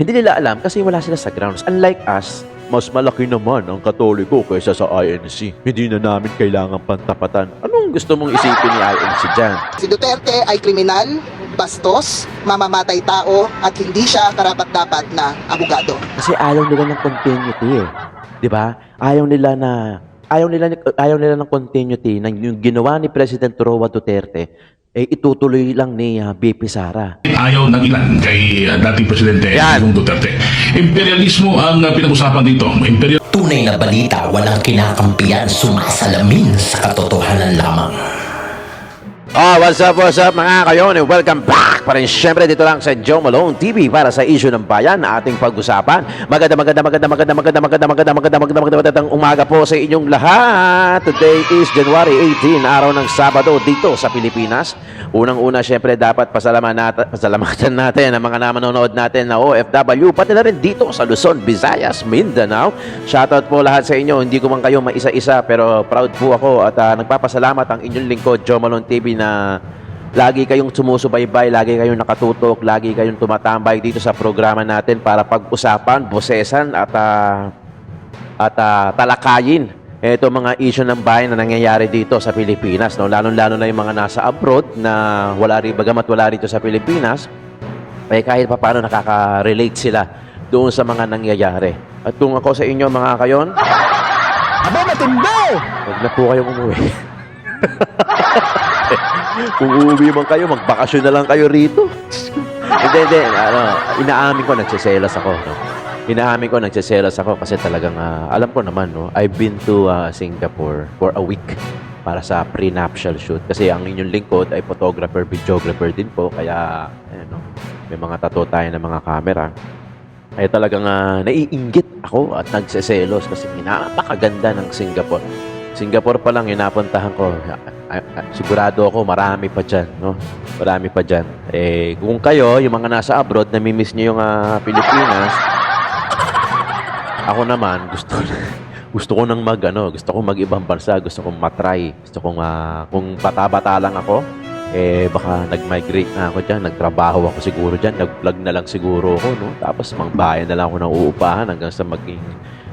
Hindi nila alam kasi wala sila sa grounds. Unlike us, mas malaki naman ang Katoliko kaysa sa INC. Hindi na namin kailangan pantapatan. Anong gusto mong isipin ni INC dyan? Si Duterte ay kriminal, bastos, mamamatay tao, at hindi siya karapat-dapat na abogado. Kasi ayaw nila ng continuity eh. 'Di ba? Ayaw nila ng continuity ng yung ginawa ni President Roa Duterte itutuloy lang ni BP Sara. Ayaw ng ilan kay dating Presidente Digong Duterte. Imperialismo ang pinag-usapan dito. Tunay na balita, walang kinakampiyan, sumasalamin sa katotohanan lamang. What's up mga kayon? Welcome back pa rin syempre dito lang sa Joe Malone TV para sa issue ng bayan na ating pag-usapan. Magandang umaga po sa inyong lahat. Today is January 18, araw ng Sabado dito sa Pilipinas. Unang-una syempre dapat pasalamatan natin ang mga manonood natin na OFW, pati na rin dito sa Luzon, Visayas, Mindanao. Shoutout po lahat sa inyo. Hindi ko man kayo maisa-isa pero proud po ako at nagpapasalamat ang inyong lingkod Joe Malone TV na lagi kayong sumusubaybay, lagi kayong nakatutok, lagi kayong tumatambay dito sa programa natin para pag-usapan, bosesan at talakayin ito mga issue ng bayan na nangyayari dito sa Pilipinas. No? Lalo-lalo na yung mga nasa abroad na bagamat wala rito sa Pilipinas, ay kahit pa paano nakaka-relate sila doon sa mga nangyayari. At kung ako sa inyo mga kayon, Aba, matindi! huwag na po kayong umuwi. Kung uuwi man kayo, magbakasyon na lang kayo rito. Hindi. Inaamin ko, nagsiselos ako. No? Inaamin ko, nagsiselos ako kasi talagang, alam ko naman, no? I've been to Singapore for a week para sa prenuptial shoot. Kasi ang inyong lingkod ay photographer, videographer din po. Kaya, no? May mga tattoo tayo ng mga camera. Ay talagang naiinggit ako at nagsiselos kasi napakaganda ng Singapore. Singapore pa lang yung napuntahan ko. Sigurado ako marami pa dyan, no? Marami pa dyan. Kung kayo, yung mga nasa abroad, namimiss nyo yung Pilipinas, ako naman, gusto ko nang gusto kong mag-ibang bansa, gusto kong matry. Gusto kong, kung bata-bata lang ako, baka nag-migrate na ako dyan, nagtrabaho ako siguro dyan, nag-vlog na lang siguro ako, no? Tapos, mangbayan na lang ako ng uupahan hanggang sa maging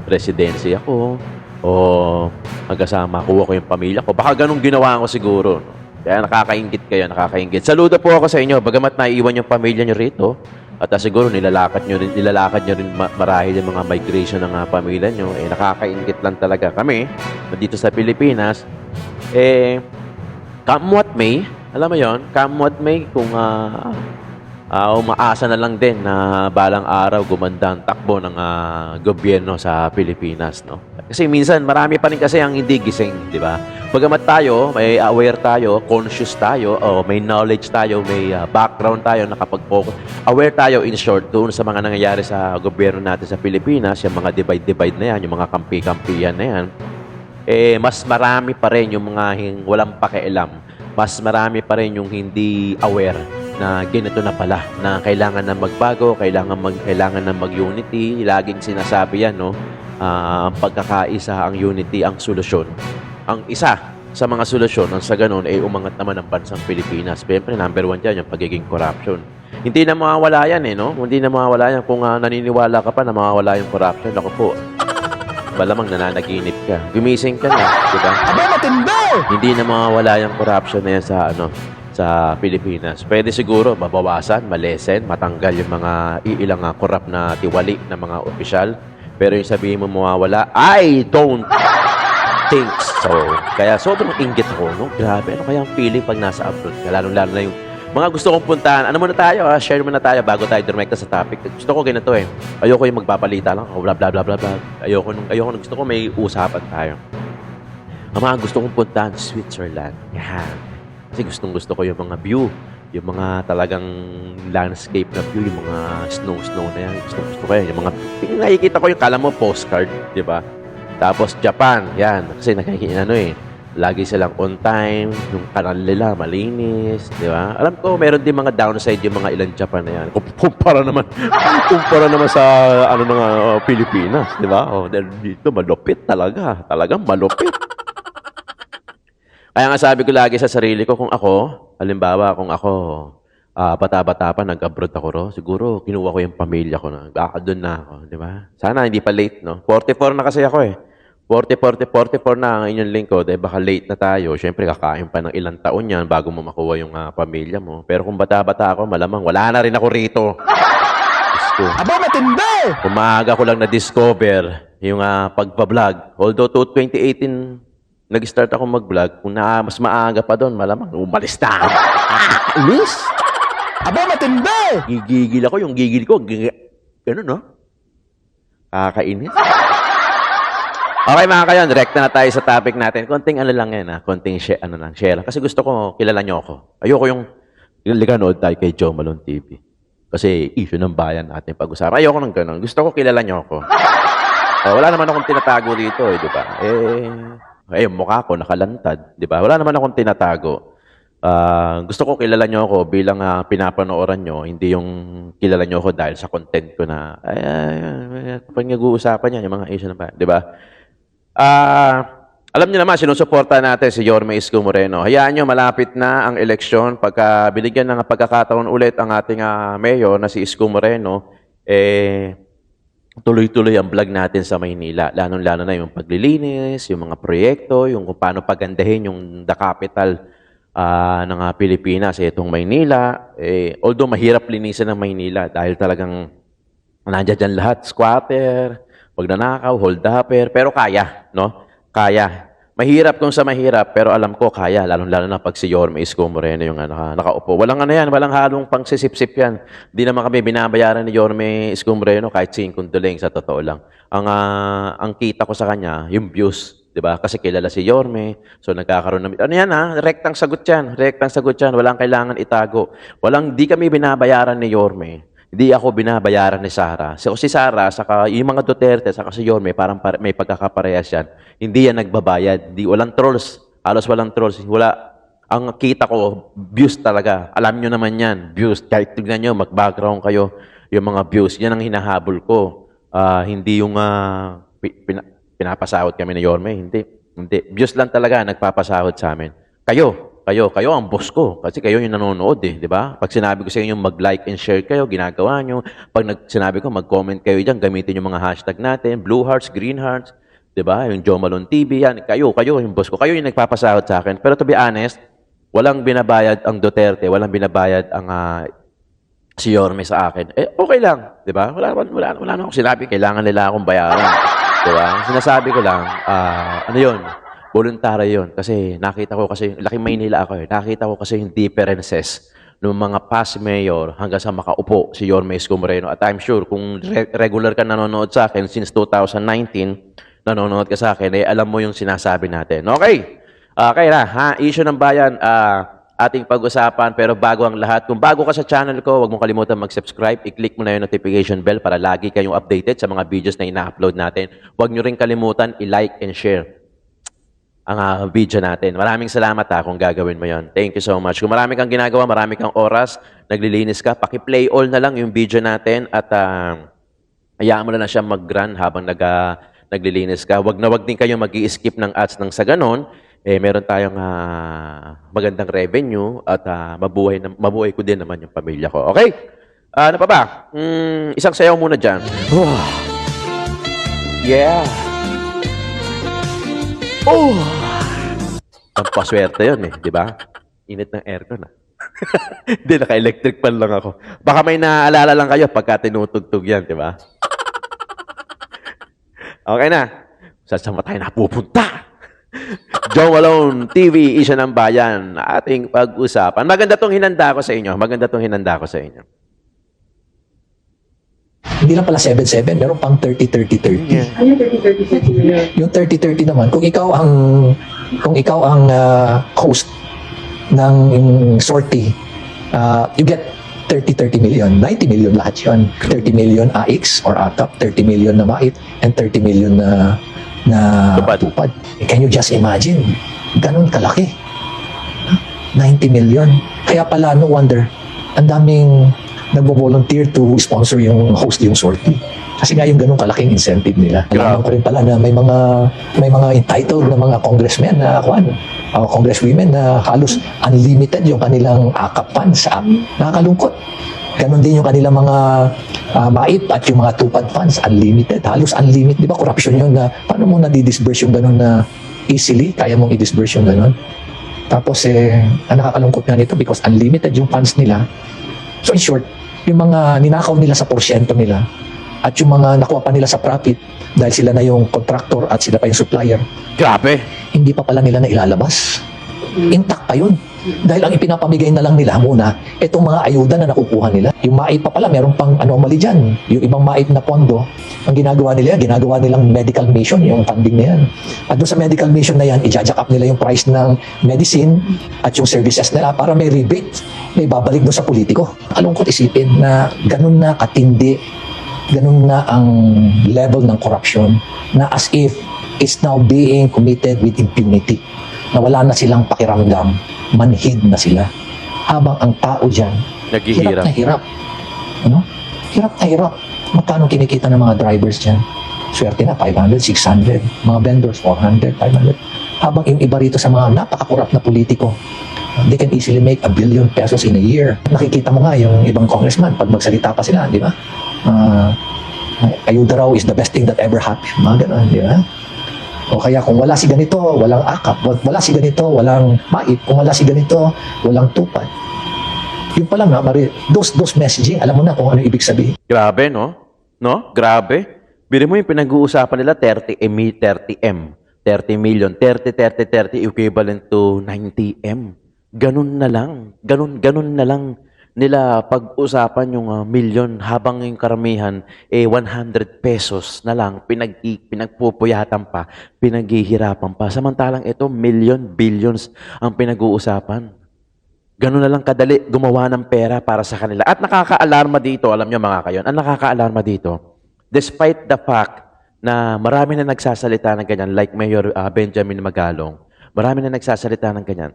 residency ako. O magkasama ko yung pamilya ko. Baka ganun ginawa ko siguro. No? Kaya nakakaingit kayo, nakakaingit. Saludo po ako sa inyo. Bagamat naiiwan yung pamilya nyo rito, at siguro nilalakad nyo rin marahil yung mga migration ng pamilya nyo. Nakakaingit lang talaga kami dito sa Pilipinas. Come what may, alam mo yon, come what may, kung umaasa na lang din na balang araw gumanda ang takbo ng gobyerno sa Pilipinas, no? Kasi minsan marami pa rin kasi ang hindi gising, di ba? Bagamat tayo, may aware tayo, conscious tayo, may knowledge tayo, may background tayo, nakapag-focus. Aware tayo in short doon sa mga nangyayari sa gobyerno natin sa Pilipinas, yung mga divide-divide na yan, yung mga kampi-kampiyan na yan. Mas marami pa rin yung mga walang pakialam. Mas marami pa rin yung hindi aware na ganito na pala, na kailangan na magbago, kailangan na mag-unity. Laging sinasabi yan, no? Ang pagkakaisa, ang unity, ang solusyon. Ang isa sa mga solusyon, ang sa ganun, umangat naman ang bansang Pilipinas. Siyempre, number one dyan, yung pagiging corruption. Hindi na mawawala yan, no? Hindi na mawawala yan. Kung naniniwala ka pa na mawawala yung corruption, ako po, malamang nananaginip ka. Gumising ka na, di ba? Aba, matindi! Hindi na mawawala yung corruption na yan sa Pilipinas. Pwede siguro mabawasan, malesen, matanggal yung mga iilang corrupt na tiwali ng mga opisyal. Pero yung sabihin mo mawawala, I don't think so. Kaya sobrang inggit ako, no? Grabe, ano kaya ang feeling pag nasa abroad ka? Lalo-lalo na yung mga gusto kong puntahan. Ano muna tayo? Share muna tayo bago tayo dumekta sa topic. Gusto ko ganito Ayoko yung magpapalita lang. Bla bla bla bla bla. Ayoko nung gusto ko may usapan tayo. Ang mga gusto kong puntahan, Switzerland. Yan. Kasi gusto ko yung mga view. Yung mga talagang landscape na view, yung mga snow na yan. Gusto ko yan. Yung mga, nakikita ko yung kala mo postcard, di ba? Tapos Japan, yan. Kasi nakikita lagi silang on time, yung kanal nila malinis, di ba? Alam ko, meron din mga downside yung mga ilang Japan na yan. Kumpara naman sa Pilipinas, di ba? Dahil dito malupit talaga. Talagang malupit. Kaya nga sabi ko lagi sa sarili ko, kung ako bata-bata pa, nag-abroad ako ro. Siguro, kinuha ko yung pamilya ko na. Baka doon na ako, di ba? Sana hindi pa late, no? 44 na kasi ako eh. 44 na ang inyong lingkod. Eh, baka late na tayo. Siyempre, kakain pa ng ilang taon yan bago mo makuha yung pamilya mo. Pero kung bata-bata ako, malamang wala na rin ako rito. Diyos ko. Aba, matindi! Umaga ko lang na-discover yung pagpa-vlog. Although 2018, nag-start ako mag-vlog. Kung mas maaga pa doon, malamang umalis na ako. Ulis? Aba, matindi! Gigigil ako, yung gigil ko, gano'n, no? Kakainis. Okay mga kayon, direkta na tayo sa topic natin. Konting ano lang yan, konting share. Kasi gusto ko, kilala nyo ako. Ayoko yung likanood tayo kay Joe Malone TV. Kasi issue ng bayan natin pag-usapan. Ayoko ng gano'n. Gusto ko kilala nyo ako. Wala naman akong tinatago dito, di ba? Yung mukha ko, nakalantad, di ba? Wala naman akong tinatago. Gusto ko kilala nyo ako bilang pinapanooran nyo, hindi yung kilala nyo ako dahil sa content ko na, pag nag-uusapan yan, yung mga issue na ba, di ba? Alam niyo naman, sinusuporta natin si Yorme Isko Moreno. Hayaan nyo, malapit na ang eleksyon. Pagka binigyan ng pagkakataon ulit ang ating mayor na si Isko Moreno, tuloy-tuloy ang vlog natin sa Maynila. Lalo-lalo na yung paglilinis, yung mga proyekto, yung kung paano pagandahin yung the capital ng Pilipinas, itong Maynila. Although mahirap linisan ng Maynila dahil talagang nandiyan dyan lahat, squatter, pagnanakaw, hold-upper, pero kaya, no? Kaya. Mahirap kung sa mahirap, pero alam ko kaya, lalo-lalo na pag si Yorme Isko Moreno yung nakaupo. Walang ano yan, walang halong pangsisip-sip yan. Hindi naman kami binabayaran ni Yorme Isko Moreno kahit 5 duling, sa totoo lang. Ang kita ko sa kanya, yung views, di ba? Kasi kilala si Yorme, so nagkakaroon ng... Ano yan rektang sagot yan, walang kailangan itago. Di kami binabayaran ni Yorme. Hindi ako binabayaran ni Sara. So, si Sara, saka yung mga Duterte, saka si Yorme, parang may pagkakaparehas yan. Hindi yan nagbabayad. Walang trolls. Halos walang trolls. Ang kita ko, views talaga. Alam nyo naman yan, views. Kahit tignan nyo, mag-background kayo, yung mga views. Yan ang hinahabol ko. Hindi yung pinapasahod kami ni Yorme. Hindi. Views lang talaga nagpapasahod sa amin. Kayo ang boss ko. Kasi kayo yung nanonood di ba? Pag sinabi ko sa inyo mag-like and share kayo, ginagawa nyo. Pag sinabi ko mag-comment kayo dyan, gamitin yung mga hashtag natin, blue hearts, green hearts, di ba? Yung Joe Malone TV, yan. Kayo yung boss ko. Kayo yung nagpapasahod sa akin. Pero to be honest, walang binabayad ang Duterte, walang binabayad ang si Yorme sa akin. Okay lang, di ba? Wala na akong sinabi, kailangan nila akong bayaran. Di ba? Sinasabi ko lang, ano yun? Voluntary yun. Kasi nakita ko kasi, laking Maynila ako nakita ko kasi yung differences ng mga past mayor hanggang sa makaupo si Yorme Isko Moreno. At I'm sure kung regular ka nanonood sa akin since 2019, nanonood ka sa akin, alam mo yung sinasabi natin. Okay. Okay na, issue ng bayan, ating pag-usapan. Pero bago ang lahat, kung bago ka sa channel ko, huwag mong kalimutan mag-subscribe. I-click mo na yung notification bell para lagi kayong updated sa mga videos na ina-upload natin. Huwag nyo rin kalimutan i-like and share ang video natin. Maraming salamat kung gagawin mo yon. Thank you so much. Kung marami kang ginagawa, marami kang oras, naglilinis ka, paki-play all na lang yung video natin at hayaan mo na siya mag-run habang naglilinis ka. Wag din kayo mag-i-skip ng ads nang sa ganon. Meron tayong magandang revenue at mabuhay ko din naman yung pamilya ko. Okay? Ano pa ba? Isang sayaw muna dyan. Yeah! Ang paswerte yun di ba? Init ng aircon Hindi, naka-electric pan lang ako. Baka may naaalala lang kayo pagka tinutugtog yan, di ba? Okay na. Saan ba tayo napupunta? Joe Malone TV, Isa ng Bayan, ating pag-usapan. Maganda tong hinanda ko sa inyo. Hindi lang pala 7-7, meron pang 30-30-30. Yeah. Ano 30-30? Yung 30-30 naman, kung ikaw ang host ng sortie, you get 30-30 million. 90 million lahat yun. 30 million AX or ATAP, 30 million na MAIT, and 30 million na tupad. Can you just imagine? Ganun kalaki. 90 million. Kaya pala, no wonder, ang daming nagbo-volunteer to sponsor yung host yung sortie. Kasi nga yung ganun kalaking incentive nila. Alam ko rin pala na may mga entitled na mga congressmen na congresswomen na halos unlimited yung kanilang AKAP funds. Nakakalungkot. Ganon din yung kanilang mga MAIP at yung mga tupad funds, unlimited. Halos unlimited. Di ba corruption yun na paano mo na-disburse yung ganon na easily? Kaya mong i-disburse yung ganon? Tapos ang nakakalungkot nga nito because unlimited yung funds nila. So in short, yung mga ninakaw nila sa porsyento nila at yung mga nakuha pa nila sa profit dahil sila na yung contractor at sila pa yung supplier, Grabe. hindi pa pala nila na ilalabas. Intact pa yun. Dahil ang ipinapamigay na lang nila muna, itong mga ayuda na nakukuha nila. Yung MAIP pa pala, meron pang anomaly dyan. Yung ibang MAIP na pondo, ang ginagawa nilang medical mission, yung funding na yan. At doon sa medical mission na yan, i-jack up nila yung price ng medicine at yung services nila para may rebate na ibabalik doon sa politiko. Alungkot isipin na ganun na katindi, ganun na ang level ng corruption na as if it's now being committed with impunity. Na wala na silang pakiramdam, manhid na sila. Habang ang tao dyan, Naghihirap. hirap na hirap. Ano? Hirap na hirap. Magkano kinikita ng mga drivers dyan? Swerte na, 500, 600. Mga vendors, 400, 500. Habang yung iba rito sa mga napakakurap na politiko, they can easily make ₱1 billion in a year. Nakikita mo nga yung ibang congressman, pag magsalita pa sila, di ba? Ayuda raw is the best thing that ever happened. Mga ganun, di ba? O kaya kung wala si ganito, walang AKAP. Wala si ganito, walang MAIP. Kung wala si ganito, walang tupad. Yun pa lang na, those messaging, alam mo na kung ano ibig sabihin. Grabe, no? No? Grabe. Bili mo yung pinag-uusapan nila, 30 million, 30 equivalent to 90 M. Ganun na lang. Ganun na lang nila pag-usapan yung million habang yung karamihan 100 pesos na lang pinagpupuyatan pa, pinaghihirapan pa. Samantalang ito billions ang pinag-uusapan. Ganun na lang kadali gumawa ng pera para sa kanila. At nakaka-alarma dito, alam niyo mga kayon, ang nakaka-alarma dito, despite the fact na marami na nagsasalita ng ganyan, like Mayor Benjamin Magalong, marami na nagsasalita ng ganyan,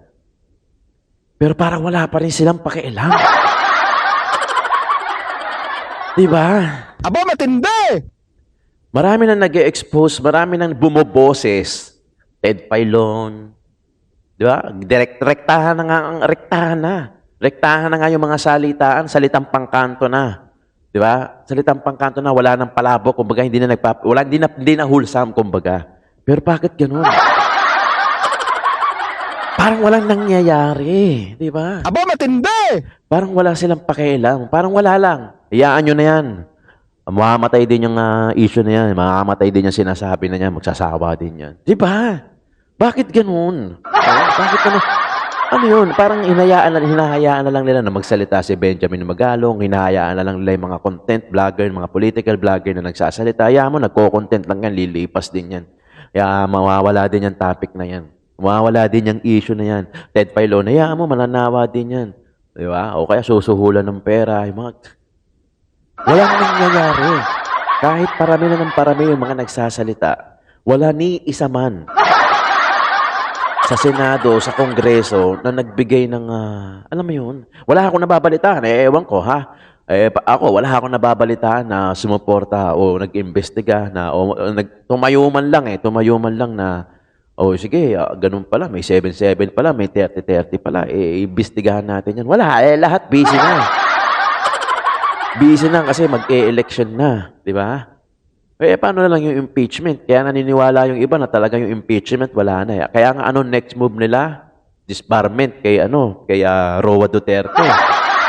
pero parang wala pa rin silang pakialam. Diba? Aba, matindi! Marami na nag-expose, marami nang bumoboses. Ted Filon. Diba? Rektahan na nga ang rektahan na. Rektahan na nga yung mga salitang pangkanto na. Diba? Salitang pangkanto na, wala nang palabo, kumbaga hindi na wholesome, kumbaga. Pero bakit ganun? Parang walang nangyayari, di ba? Aba, matindi! Parang wala silang pakialam. Parang wala lang. Iyaan nyo na yan. Mamamatay din yung issue na yan. Mamamatay din yung sinasabi na yan. Magsasawa din yan. Di ba? Bakit ganun? Bakit ganun? Ano yun? Parang hinahayaan na lang nila na magsalita si Benjamin Magalong. Hinahayaan na lang nila yung mga content vlogger, mga political vlogger na nagsasalita. Hayaan mo, nagko-content lang yan. Lilipas din yan. Kaya mawawala din yung topic na yan. Mawawala din yung issue na yan. Ted Filon, hayaan mo, mananawa din yan. Di ba? O kaya susuhulan ng pera. Yung mga... Walang nangyayari. Kahit parami na ng parami yung mga nagsasalita, wala ni isa man sa Senado, sa Kongreso, na nagbigay ng, alam mo yun, wala akong nababalitaan. Ewan ko, ha? Wala akong nababalitaan na sumuporta o nag-imbestiga na, o tumayo man lang na, sige, ganun pala, may 7-7 pala, may 30-30 pala, imbestigahan natin yan. Wala, lahat busy na. Busy na kasi mag-e-election na, di ba? Paano na lang yung impeachment? Kaya naniniwala yung iba na talaga yung impeachment, wala na. Kaya nga, next move nila? Disbarment kay Roa Duterte.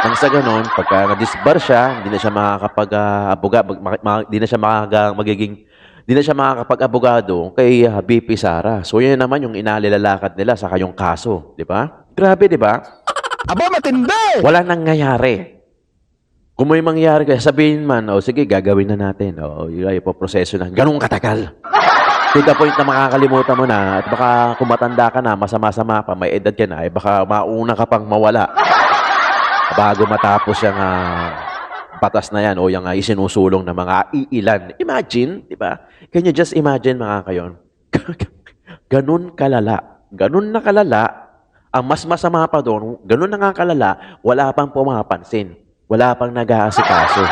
Nang sa ganun, pagka na-disbar siya, hindi na siya makakapag-abogado kay BP Sara. So, yun naman yung inalilalakad nila sa kayong kaso. Di ba? Grabe, di ba? Aba, matindi! Wala nang nangyayari. Kung may mangyari kaya sabihin man, sige, gagawin na natin. Ipoproseso na. Ganun katagal. To the point na makakalimutan mo na at baka kung matanda ka na, masama-sama pa, may edad ka na, baka mauna ka pang mawala bago matapos yung batas na yan o yung isinusulong na mga iilan. Imagine, di ba? Can you just imagine, mga kayon? Ganun kalala. Ganun na kalala. Ang mas masama pa doon, ganun na nga kalala, wala pang pumapansin. Wala pang nag-aasikaso.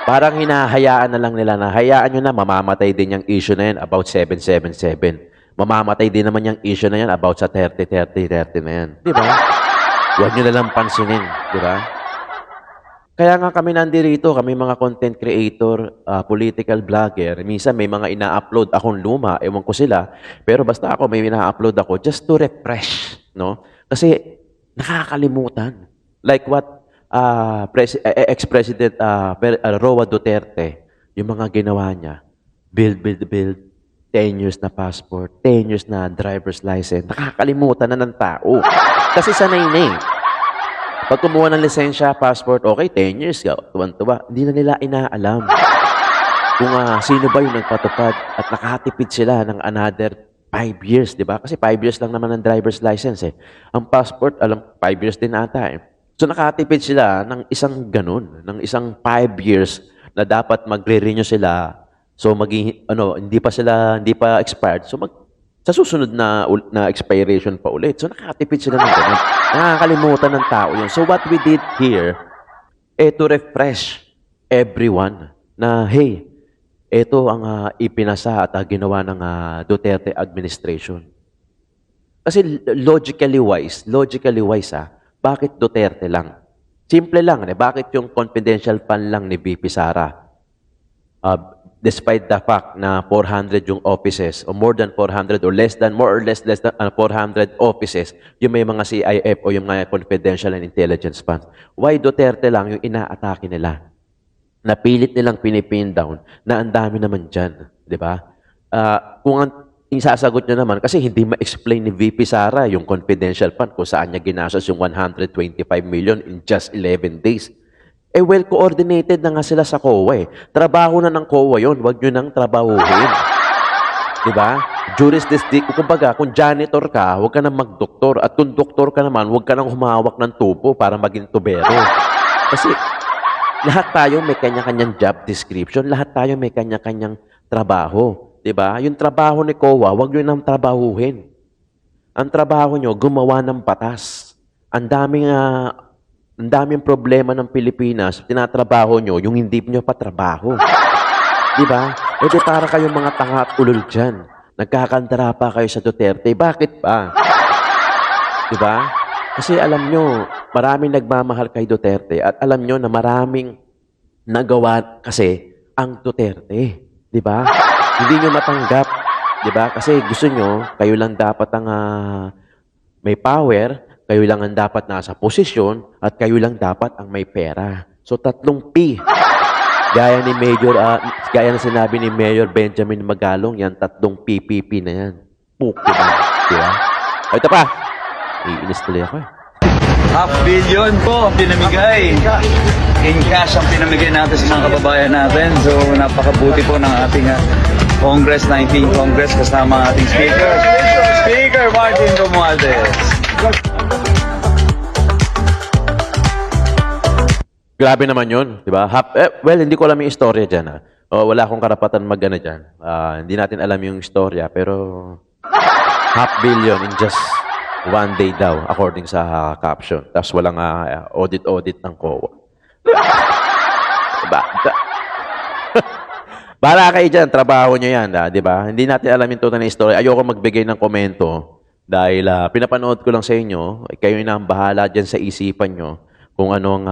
Parang hinahayaan na lang nila na hayaan nyo na mamamatay din yung issue na yan about 777. Mamamatay din naman yung issue na yan about sa 30-30-30 na yan. Di ba? Huwag nyo na lang pansinin. Di ba? Kaya nga kami nandirito, kami mga content creator, political vlogger. Minsan may mga ina-upload akong luma, ewan ko sila. Pero basta ako may ina-upload ako just to refresh. No? Kasi nakakalimutan. Like what ex-president Roa Duterte, yung mga ginawa niya, build, 10 years na passport, 10 years na driver's license, nakakalimutan na ng tao. Kasi sanay na eh. Pag kumuha ng lisensya, passport, okay, 10 years, tuwan-tuwa. Hindi na nila inaalam kung sino ba yung nagpatupad at nakatipid sila ng another 5 years, di ba? Kasi 5 years lang naman ang driver's license eh. Ang passport, 5 years din ata eh. So nakatipid sila ng isang ganun, ng isang 5 years na dapat magre-renew sila. So hindi pa expired. So sa susunod na expiration pa ulit. So nakatipid sila ng ganun. Nakakalimutan ng tao yun. So what we did here, to refresh everyone na, hey, ito ang ipinasa at ginawa ng Duterte administration. Kasi logically wise, bakit Duterte lang? Simple lang, bakit yung confidential fund lang ni VP Sara? Despite the fact na 400 yung offices, or more than 400, or more or less than 400 offices, yung may mga CIF o yung mga confidential and intelligence funds. Why Duterte lang yung inaatake nila? Napilit nilang pinipin down na ang dami naman dyan. Di ba? Kung ang isasagot nyo naman, kasi hindi ma-explain ni VP Sara yung confidential fund kung saan niya ginastos yung 125 million in just 11 days. Well-coordinated na nga sila sa COA eh. Trabaho na ng COA yun. Huwag nyo nang trabahuhin. Diba? Kumbaga, kung janitor ka, huwag ka nang mag-doktor. At kung doktor ka naman, huwag ka nang humawak ng tubo para maging tubero. Kasi lahat tayo may kanya-kanyang job description. Lahat tayo may kanya-kanyang trabaho. Diba? Yung trabaho ni COA, huwag nyo nang trabahuhin. Ang trabaho nyo, gumawa ng batas. Ang daming problema ng Pilipinas, tinatrabaho nyo, yung hindi nyo pa trabaho. Diba? Di para kayong mga tanga at ulol dyan. Nagkakandara pa kayo sa Duterte. Bakit pa? Diba? Kasi alam nyo, maraming nagmamahal kay Duterte at alam nyo na maraming nagawa kasi ang Duterte. Diba? Hindi nyo matanggap. Diba? Kasi gusto nyo, kayo lang dapat ang may power, kayo lang ang dapat nasa posisyon, at kayo lang dapat ang may pera. So, 3 P. Gaya na sinabi ni Mayor Benjamin Magalong, yan 3 PPP na yan. Puki na. Diba? O, ito pa. Iinis tuloy ako eh. $500 million po ang pinamigay. In cash ang pinamigay natin sa mga kababayan natin. So, napakabuti po ng ating Congress, 19 Congress, kasama ang ating Speaker. Speaker Martin Romualdez. Grabe naman yun, di ba? Well, hindi ko alam yung istorya dyan. Wala akong karapatan mag-ano dyan. Hindi natin alam yung istorya, pero $500 million in just 1 day daw, according sa caption. Tapos walang audit ng COA. Diba? Para kayo dyan, trabaho nyo yan, di ba? Hindi natin alam yung tunay na istorya. Ayoko magbigay ng komento dahil pinapanood ko lang sa inyo. Kayo na ang bahala dyan sa isipan nyo kung anong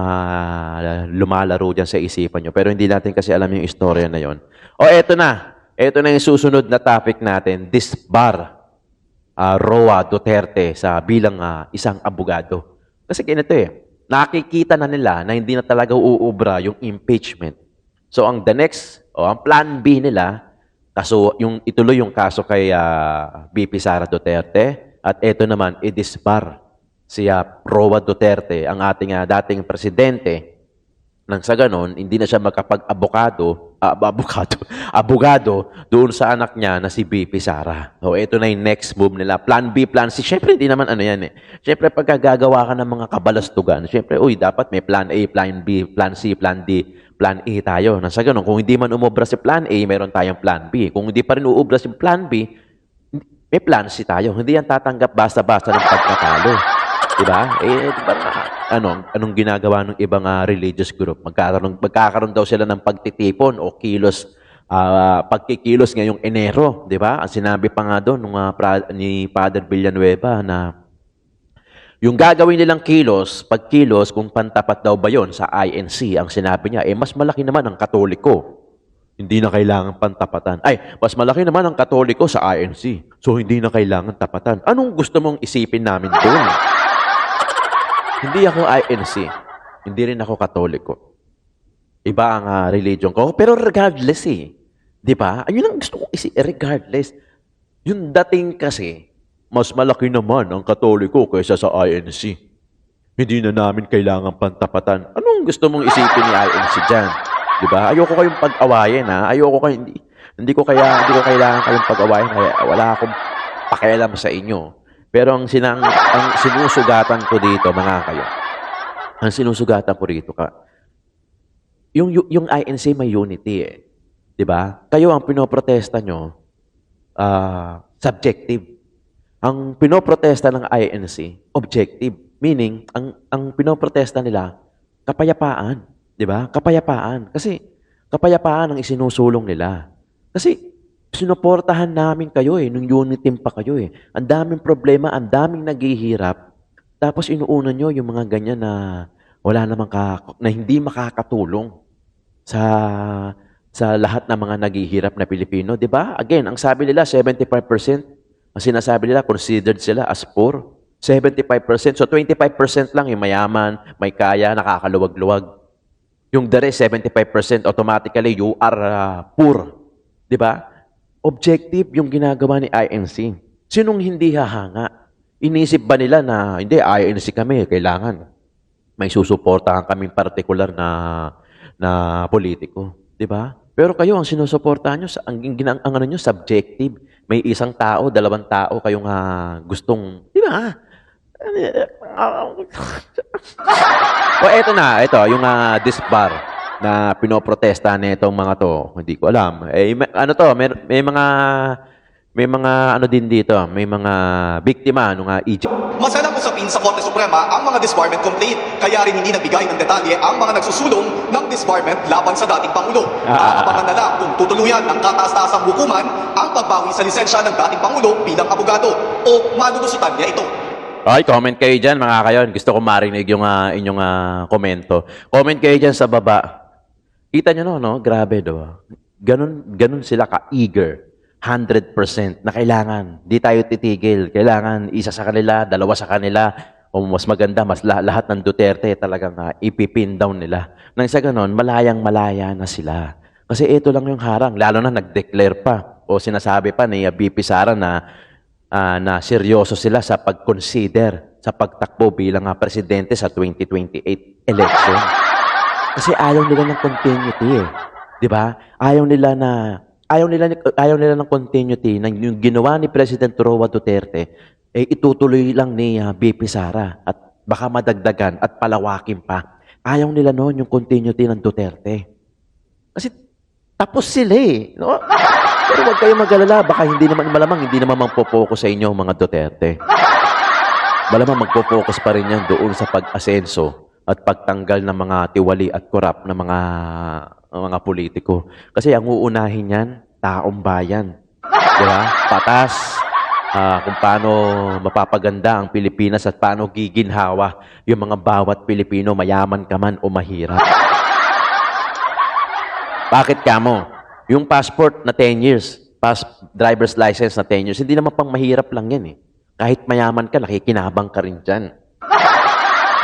lumalaro dyan sa isipan nyo. Pero hindi natin kasi alam yung istorya na yon. Eto na. Eto na yung susunod na topic natin. Disbar Roa Duterte sa bilang isang abogado. Kasi ganito nakikita na nila na hindi na talaga uubra yung impeachment. So ang ang plan B nila, ituloy yung kaso kay VP Sara Duterte at eto naman, i-disbar si Roa Duterte, ang ating dating presidente, nang sa ganon, hindi na siya makapag-abogado doon sa anak niya na si VP Sara. So, ito na yung next move nila. Plan B, Plan C. Siyempre, hindi naman yan Siyempre, pagkagagawa ka ng mga kabalastugan, siyempre, dapat may Plan A, Plan B, Plan C, Plan D, Plan E tayo. Nang sa ganon, kung hindi man umubra si Plan A, meron tayong Plan B. Kung hindi pa rin uubra si Plan B, may Plan C tayo. Hindi yan tatanggap basta-basta ng pagkatalo. Diba? Diba? anong ginagawa ng ibang religious group? Magkakaroon daw sila ng pagtitipon o kilos, pagkikilos ngayong Enero, di ba? Ang sinabi pa nga doon ni Father Villanueva na yung gagawin nilang pagkilos, kung pantapat daw ba yon sa INC, ang sinabi niya, mas malaki naman ang Katoliko. Hindi na kailangan pantapatan. Mas malaki naman ang Katoliko sa INC. So, hindi na kailangan tapatan. Anong gusto mong isipin namin doon? Hindi ako INC. Hindi rin ako Katoliko. Iba ang religion ko. Pero regardless Di ba? Ayun ang gusto kong regardless. Yung dating kasi, mas malaki naman ang Katoliko kaysa sa INC. Hindi na namin kailangan pantapatan. Anong gusto mong isipin ni INC dyan? Diba? Ayoko kayong pag-awayin, Ayoko kayo, hindi ko kailangan kayong pag-awayin. Kaya wala akong pakialam sa inyo. Pero ang sinusugatan ko dito, ang sinusugatan ko dito, yung INC may unity, Diba? Kayo ang pinoprotesta nyo, subjective. Ang pinoprotesta ng INC, objective. Meaning, ang pinoprotesta nila, kapayapaan. Di ba? Kapayapaan. Kasi, kapayapaan ang isinusulong nila. Kasi, sinuportahan namin kayo nung unit team pa kayo Ang daming problema, ang daming naghihirap. Tapos, inuuna nyo yung mga ganyan na wala namang na hindi makakatulong sa lahat ng mga naghihirap na Pilipino. Di ba? Again, ang sabi nila, 75%. Ang sinasabi nila, considered sila as poor. 75%. So, 25% lang yung mayaman, may kaya, nakakaluwag-luwag. Yung the rest, 75%, automatically, you are poor. Di ba? Objective yung ginagawa ni INC. Sinong hindi hahanga? Inisip ba nila na, hindi, INC kami, kailangan. May susuportahan kaming partikular na politiko. Di ba? Pero kayo, ang sinusuportahan nyo, ang ano nyo, subjective. May isang tao, dalawang tao kayong gustong, di ba? Ito, yung disbar na pinoprotesta nitong mga to. Hindi ko alam. May mga ano din dito, may mga biktima nung Egypt. Masalang usapin sa Korte Suprema ang mga disbarment complaint, kaya rin hindi nagbigay ng detalye ang mga nagsusulong ng disbarment laban sa dating Pangulo. Aabangan na lang kung tutuluyan ng kataas-taasang hukuman ang pagbawi sa lisensya ng dating Pangulo bilang abogado o malulusutan niya ito. Okay, comment kayo dyan mga kayon. Gusto ko marinig yung inyong komento. Comment kayo dyan sa baba. Kita nyo no? Grabe do. Ganun sila ka-eager. 100% na kailangan. Di tayo titigil. Kailangan isa sa kanila, dalawa sa kanila, o mas maganda, lahat ng Duterte talagang ipipin down nila. Nang sa ganon, malayang-malaya na sila. Kasi ito lang yung harang. Lalo na nag-declare pa o sinasabi pa ni BP Sara na seryoso sila sa pag-consider sa pagtakbo bilang presidente sa 2028 election. Kasi ayaw nila ng continuity Di ba? Ayaw nila ng continuity ng yung ginawa ni President Roa Duterte itutuloy lang ni BP Sara at baka madagdagan at palawakin pa. Ayaw nila noon yung continuity ng Duterte. Kasi tapos sila no? Pero huwag kayong mag-alala, baka hindi naman magpo-focus sa inyo mga Duterte. Malamang magpo-focus pa rin yan doon sa pag-asenso at pagtanggal ng mga tiwali at korap na mga politiko. Kasi ang uunahin yan, taong bayan. Diba? Patas. Kung paano mapapaganda ang Pilipinas at paano giginhawa yung mga bawat Pilipino, mayaman ka man o mahirap. Bakit ka mo? Yung passport na 10 years, driver's license na 10 years, hindi naman pang mahirap lang yan Kahit mayaman ka, nakikinabang ka rin dyan.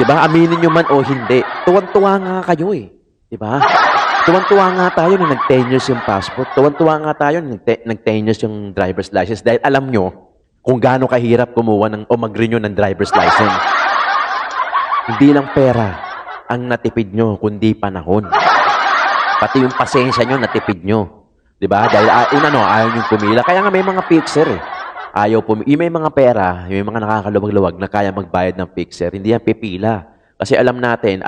Diba? Aminin nyo man o hindi. Tuwan-tuwa nga kayo Diba? Tuwan-tuwa nga tayo nung nag-10 years yung passport. Tuwan-tuwa nga tayo nung nag-10 years yung driver's license. Dahil alam nyo kung gaano kahirap kumuha o mag-renew ng driver's license. Hindi lang pera ang natipid nyo, kundi panahon. Pati yung pasensya nyo, natipid nyo. Diba? Dahil ayaw nyo pumila. Kaya nga may mga fixer Ayaw may mga pera, may mga nakakaluwag-luwag na kaya magbayad ng fixer. Hindi yan pipila. Kasi alam natin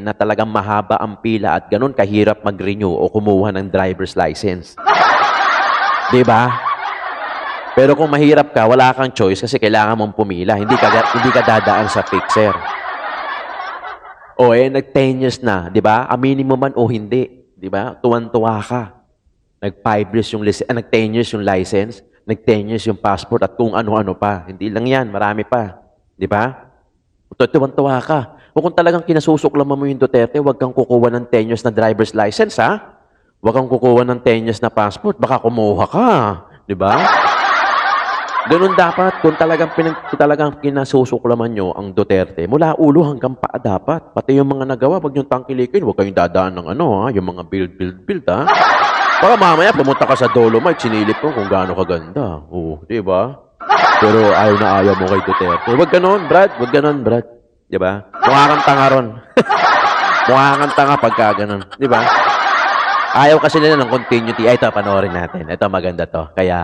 na talagang mahaba ang pila at ganun kahirap mag-renew o kumuha ng driver's license. Diba? Pero kung mahirap ka, wala kang choice kasi kailangan mong pumila. Hindi ka dadaan sa fixer. O nag-10 years na, di ba? Aminin mo man o hindi, di ba? Tuwan-tuwa ka. Nag-5 years yung nag-10 years yung license, nag-10 years yung passport at kung ano-ano pa. Hindi lang yan, marami pa. Di ba? Tuwan-tuwa ka. O kung talagang kinasusuklaman mo yung Duterte, huwag kang kukuha ng 10 years na driver's license, ha? Huwag kang kukuha ng 10 years na passport, baka kumuha ka. Di ba? Ganun dapat, kung talagang kinasusuklaman nyo ang Duterte, mula ulo hanggang paa dapat. Pati yung mga nagawa, wag nyo tangkilikin, huwag kayong dadaan ng yung mga build, ha? Baka mamaya, pumunta ka sa Dolomite, sinilip mo kung gaano kaganda. Oo, di ba? Pero ayaw na ayaw mo kay Duterte. Huwag ganon, Brad. Huwag ganon, Brad. Di ba? Mukha kang tanga ron. Mukha kang tanga pagka ganon. Di ba? Ayaw kasi nila ng continuity. Ay, ito, panoorin natin. Ito, maganda to. Kaya,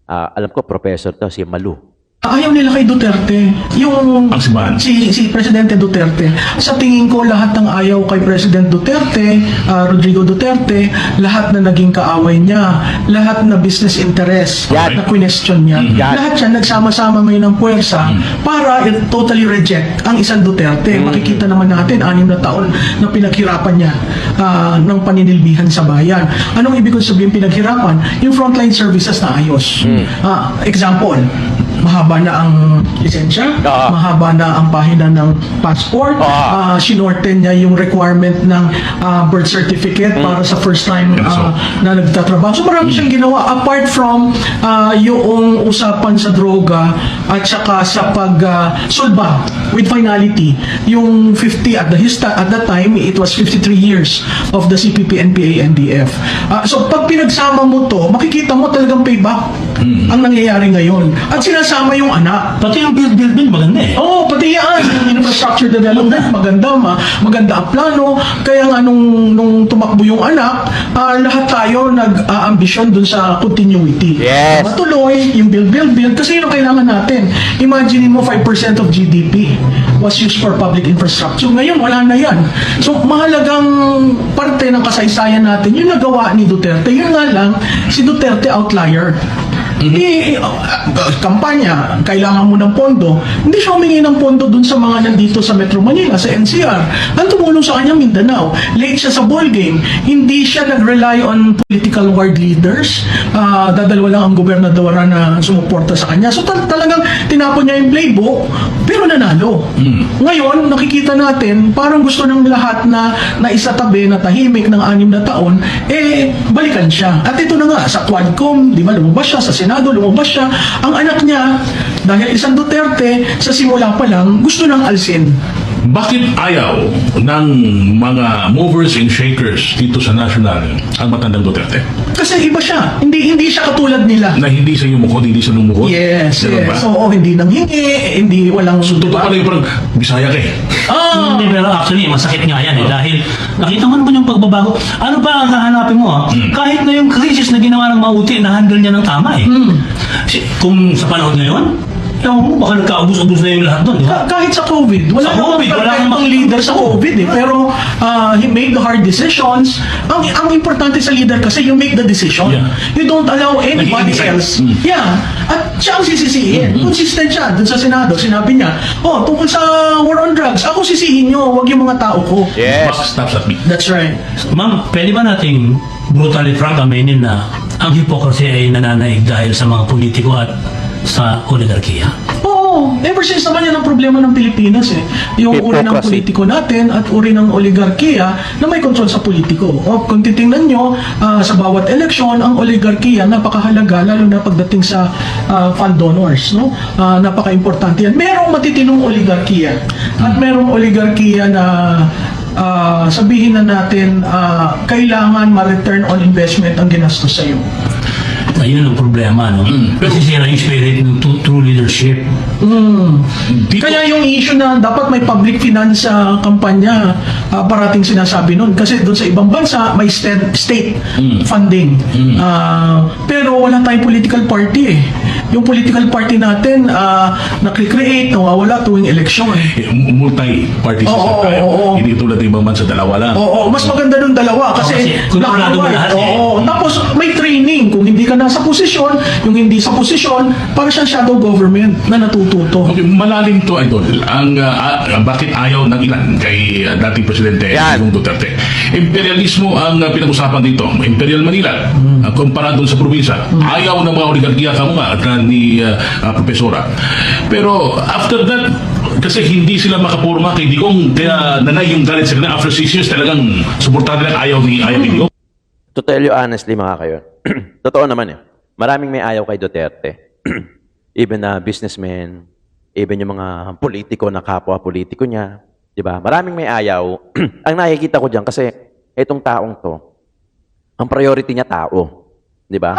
alam ko, professor to, si Malu. Ayaw nila kay Duterte. Yung Ang simbahan. si Presidente Duterte. Sa tingin ko, lahat ng ayaw kay President Duterte, Rodrigo Duterte, lahat na naging kaaway niya, lahat na business interest Yan. na question niya, Yan. lahat yan nagsama-sama ngayon ng puwersa para totally reject ang isang Duterte. Makikita naman natin, 6 na taon na pinaghirapan niya ng paninilbihan sa bayan. Anong ibig kong sabihin pinaghirapan? Yung frontline services na ayos. Example, mahaba na ang lisensya, mahaba na ang pahina ng passport, sinorten niya yung requirement ng birth certificate para sa first time na nagtatrabaho. So marami siyang ginawa apart from yung usapan sa droga at saka sa pag-sulba with finality. Yung 50 at that time, it was 53 years of the CPP, NPA, NDF. So pag pinagsama mo to, makikita mo talagang payback ang nangyayari ngayon. At sinasama yung anak. Pati yung build maganda eh. Oo, pati yan. Yung infrastructure development, maganda ang plano. Kaya nga nung tumakbo yung anak, lahat tayo nag-ambisyon dun sa continuity. Yes. Matuloy, yung build. Kasi yun ang kailangan natin. Imagine mo 5% of GDP was used for public infrastructure. Ngayon, wala na yan. So, mahalagang parte ng kasaysayan natin, yung nagawa ni Duterte. Yun nga lang, si Duterte outlier. Kampanya, kailangan mo ng pondo. Hindi siya humingi ng pondo dun sa mga nandito sa Metro Manila, sa NCR. Ang tumulong sa kanya, Mindanao. Late siya sa ball game. Hindi siya nag-rely on political world leaders. Dadalawa lang ang gobernadora na sumuporta sa kanya. So talagang tinapon niya yung playbook, pero nanalo. Ngayon, nakikita natin, parang gusto ng lahat na isatabi na tahimik ng 6 na taon, balikan siya. At ito na nga, sa Quadcom, di ba, lumabas siya, sa Senado, lumabas siya. Ang anak niya, dahil isang Duterte, sa simula pa lang, gusto nang alsin. Bakit ayaw ng mga movers and shakers dito sa national ang matandang Duterte? Kasi iba siya. Hindi siya katulad nila. Na hindi sa lumukod, hindi sa lumukod? Yes, Ganun ba? yes. Oo, hindi nang hingi, hindi walang... So, totoo pala yung parang Bisaya ka eh. Hindi, pero actually, masakit nga yan eh. Dahil nakita mo naman yung pagbabago. Ano ba ang hahanapin mo? Kahit na yung crisis na ginawa ng Mauti, na-handle niya ng tama eh. Kung sa panahon ngayon, baka nagkaubos-ubos na yung lahat doon, di ba? Kahit sa COVID. Wala namang leader sa COVID eh. Pero he made the hard decisions. Ang importante sa leader kasi you make the decision. Yeah. You don't allow anybody Nag-i-decide. else. Yeah. At siya ang sisisihin. Consistent siya. Dun sa Senado, sinabi niya, tungkol sa war on drugs, ako sisihin nyo, wag yung mga tao ko. Yes. Box stops at me. That's right. Ma'am, pwede ba nating brutally frank aminin na ang hypocrisy ay nananaig dahil sa mga politiko at sa oligarkiya? Oo, ever since naman yan ang problema ng Pilipinas eh. Yung uri ng Hypocrisy. politiko natin at uri ng oligarkiya na may kontrol sa politiko. Kung titingnan nyo, sa bawat eleksyon, ang oligarkiya napakahalaga, lalo na pagdating sa fund donors. No? Napaka-importante yan. Merong matitinong oligarkiya at merong oligarkiya na sabihin na natin kailangan ma-return on investment ang ginastos sa'yo. Ayun ang problema, no? Nasisira yung spirit ng true leadership. Kaya yung issue na dapat may public finance kampanya, parating sinasabi nun. Kasi doon sa ibang bansa, may state funding. Pero wala tayong political party eh. Yung political party natin, nakikreate, nawawala tuwing eleksyon eh. Multi-party Oo, system tayo. oo. Hindi tulad ng ibang bansa, dalawa lang. Oo, mas maganda nung dalawa kasi kasi kontrolado mo lahat eh. Tapos may training kung hindi ka nasa posisyon, yung hindi sa posisyon, para siyang shadow government na natuto natututo. Okay, malalim to, Idol. Bakit ayaw ng ilan kay dating Presidente Yan. Digong Duterte? Imperialismo ang pinag-usapan dito. Imperial Manila, kumpara doon sa probinsya. Ayaw ng mga oligarkiya kamunga at ni Profesora. Pero after that, kasi hindi sila makapurma kay Digong, kaya nanay yung galit sa kanila. After 6 years, talagang suportado nila ayaw ni Digong. To tell you honestly, mga kayon, totoo naman eh. Maraming may ayaw kay Duterte. Even na businessmen, even yung mga politiko na kapwa politiko niya, di ba? Maraming may ayaw. Ang nakikita ko diyan kasi itong taong to, ang priority niya tao, di ba?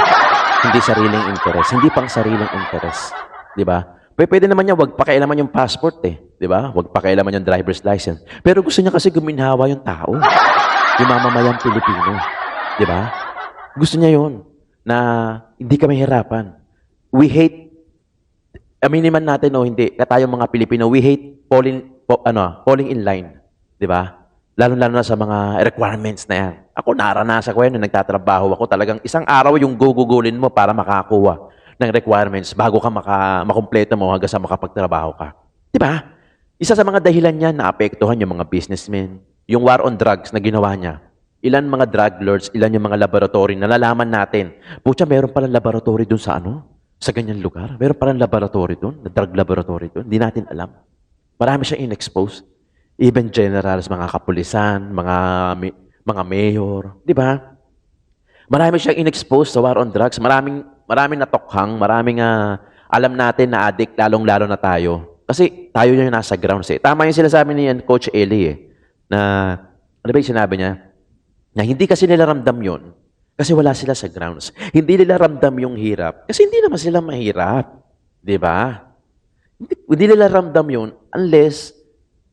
Hindi sariling interest, hindi pang sariling interest, di ba? Pwede naman niya wag pakialaman yung passport eh, di ba? Wag pakialaman yung driver's license. Pero gusto niya kasi guminhawa yung tao, yung mamamayang Pilipino, di ba? Gusto niya 'yon na hindi kami hirapan. We hate, aminin man natin o hindi, tayong mga Pilipino, we hate falling in line. Di ba? Lalo-lalo na sa mga requirements na yan. Ako, naranasan ko yan nung nagtatrabaho ako. Talagang isang araw yung gugugulin mo para makakuha ng requirements bago ka makumpleto mo hanggang sa makapagtrabaho ka. Di ba? Isa sa mga dahilan niya na apektuhan yung mga businessmen, yung war on drugs na ginawa niya. Ilan mga drug lords, ilan yung mga laboratory na nalalaman natin. Pucha, meron palang laboratory dun sa sa ganyan lugar. Meron palang laboratory dun, na drug laboratory dun. Hindi natin alam. Marami siyang in-expose. Even generals, mga kapulisan, mga mayor. Di ba? Marami siyang in-expose sa war on drugs. Maraming natokhang, maraming alam natin na addict, lalong-lalo na tayo. Kasi tayo yung nasa grounds eh. Tama yung sinasabi ni Coach Eli eh, na, ano ba yung sinabi niya? Na hindi kasi nila ramdam yun kasi wala sila sa grounds. Hindi nila ramdam yung hirap kasi hindi naman sila mahirap. Di ba? Hindi nila ramdam yun unless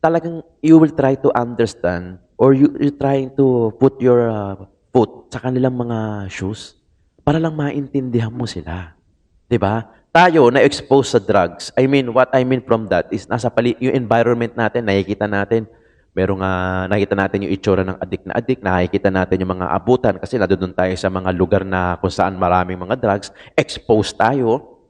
talagang you will try to understand or you're trying to put your foot sa kanilang mga shoes para lang maintindihan mo sila. Di ba? Tayo na-expose sa drugs. What I mean from that is yung environment natin, nakikita natin, nakita natin yung itsura ng adik, nakikita natin yung mga abutan kasi nandoon tayo sa mga lugar na kung saan maraming mga drugs, exposed tayo.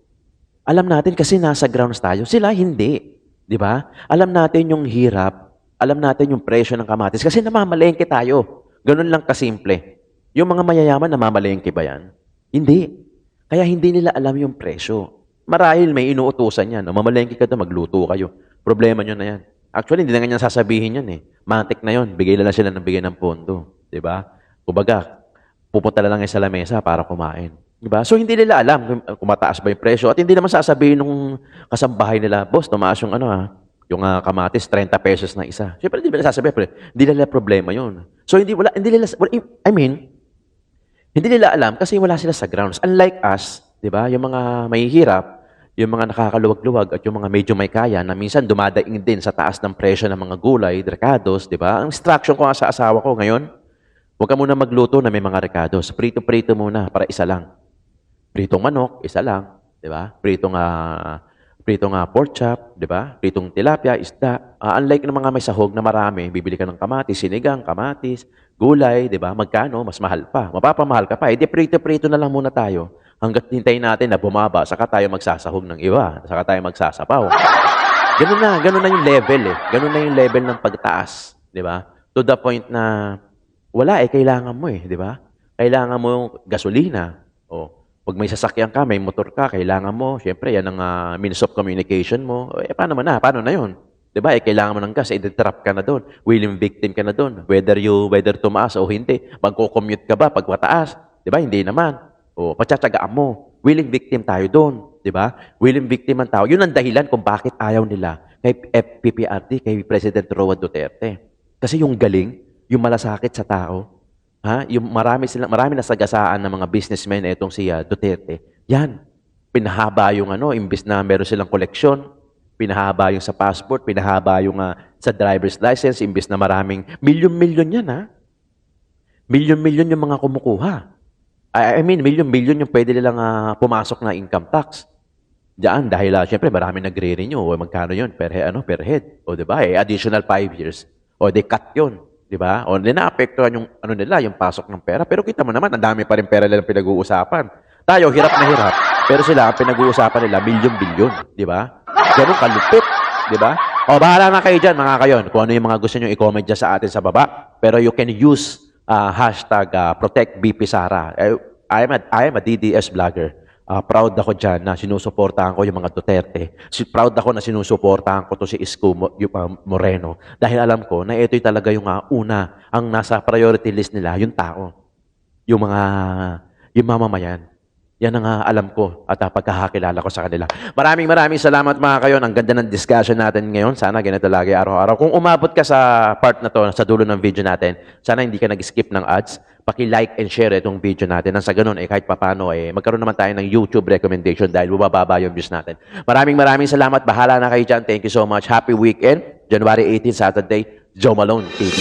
Alam natin kasi nasa grounds tayo, sila hindi. Di ba? Alam natin yung hirap, alam natin yung presyo ng kamatis kasi namamalengke tayo. Ganun lang kasimple. Yung mga mayayaman, namamalengke ba yan? Hindi. Kaya hindi nila alam yung presyo. Marahil may inuutusan yan. Mamalengke ka doon, magluto kayo. Problema nyo na yan. Actually, hindi na ganyan sasabihin yan eh. Matik na yon, bigay na lang sila ng bigay ng pondo. Diba? Kumbaga, pupunta na lang sa lamesa para kumain. Diba? So, hindi nila alam kung mataas ba yung presyo. At hindi naman sasabihin nung kasambahay nila, boss, tumaas yung yung kamatis, 30 pesos na isa. Siyempre, hindi nila sasabihin, hindi nila problema yun. So, hindi nila alam kasi wala sila sa grounds. Unlike us, diba? Yung mga mahihirap, yung mga nakakaluwag-luwag at yung mga medyo may kaya na minsan dumadaing din sa taas ng presyo ng mga gulay, recados, di ba? Ang instruction ko nga sa asawa ko ngayon, huwag ka muna magluto na may mga recados. Prito-prito muna para isa lang. Pritong manok, isa lang, di ba? Pritong pork chop, di ba? Pritong tilapia, isda. Unlike ng mga may sahog na marami, bibili ka ng kamatis, sinigang, kamatis, gulay, di ba? Magkano? Mas mahal pa. Mapapamahal ka pa. Prito-prito na lang muna tayo. Hanggat hintayin natin na bumaba, saka tayo magsasahog ng iba, saka tayo magsasapaw. Ganun na yung level eh. Ganun na yung level ng pagtaas, di ba? To the point na wala kailangan mo di ba? Kailangan mo yung gasolina. Pag may sasakyan ka, may motor ka, kailangan mo, syempre yan ang means of communication mo. Paano na yun? Di ba? Kailangan mo ng gas, i-trap ka na doon. Willing victim ka na doon. Whether tumaas o hindi. Magko-commute ka ba pag mataas? Di ba? Hindi naman. Patsatsagaan mo. Willing victim tayo doon. Di ba? Willing victim ang tao. Yun ang dahilan kung bakit ayaw nila kay PPRD, kay President Roa Duterte. Kasi yung galing, yung malasakit sa tao, yung marami na sagasaan ng mga businessmen itong si Duterte. Yan. Pinahaba yung imbis na meron silang koleksyon, pinahaba yung sa passport, pinahaba yung sa driver's license, imbis na maraming milyon-milyon yan, Milyon-milyon yung mga kumukuha. Milyon-milyon yung pwede nilang pumasok na income tax. Diyan, dahil siyempre marami nagre-renew. Magkano yun per head. O diba? Additional 5 years. O they cut yun. Diba? O na-apektuhan yung nila, yung pasok ng pera. Pero kita mo naman, ang dami pa rin pera nilang pinag-uusapan. Tayo, hirap na hirap. Pero sila, ang pinag-uusapan nila, milyon-bilyon. Diba? Ganun kalupit. Di ba? O, bahala na kayo dyan, mga kayon. Kung ano yung mga gusto nyo i-comment dyan sa atin sa baba. Pero you can use hashtag Protect BP Sara. I am a DDS vlogger. Proud ako dyan na sinusuportahan ko yung mga Duterte. Proud ako na sinusuportahan ko to si Isko Moreno. Dahil alam ko na ito'y talaga yung una, ang nasa priority list nila, yung tao. Yung mamamayan. Yan ang alam ko at pagkakakilala ko sa kanila. Maraming salamat mga kayon. Ang ganda ng discussion natin ngayon. Sana ganito lagi araw-araw. Kung umabot ka sa part na to, sa dulo ng video natin, sana hindi ka nag-skip ng ads. Paki-like and share itong video natin. Nang sa ganun, kahit papano, magkaroon naman tayo ng YouTube recommendation dahil bubababa yung views natin. Maraming salamat. Bahala na kayo dyan. Thank you so much. Happy weekend. January 18, Saturday. Joe Malone TV.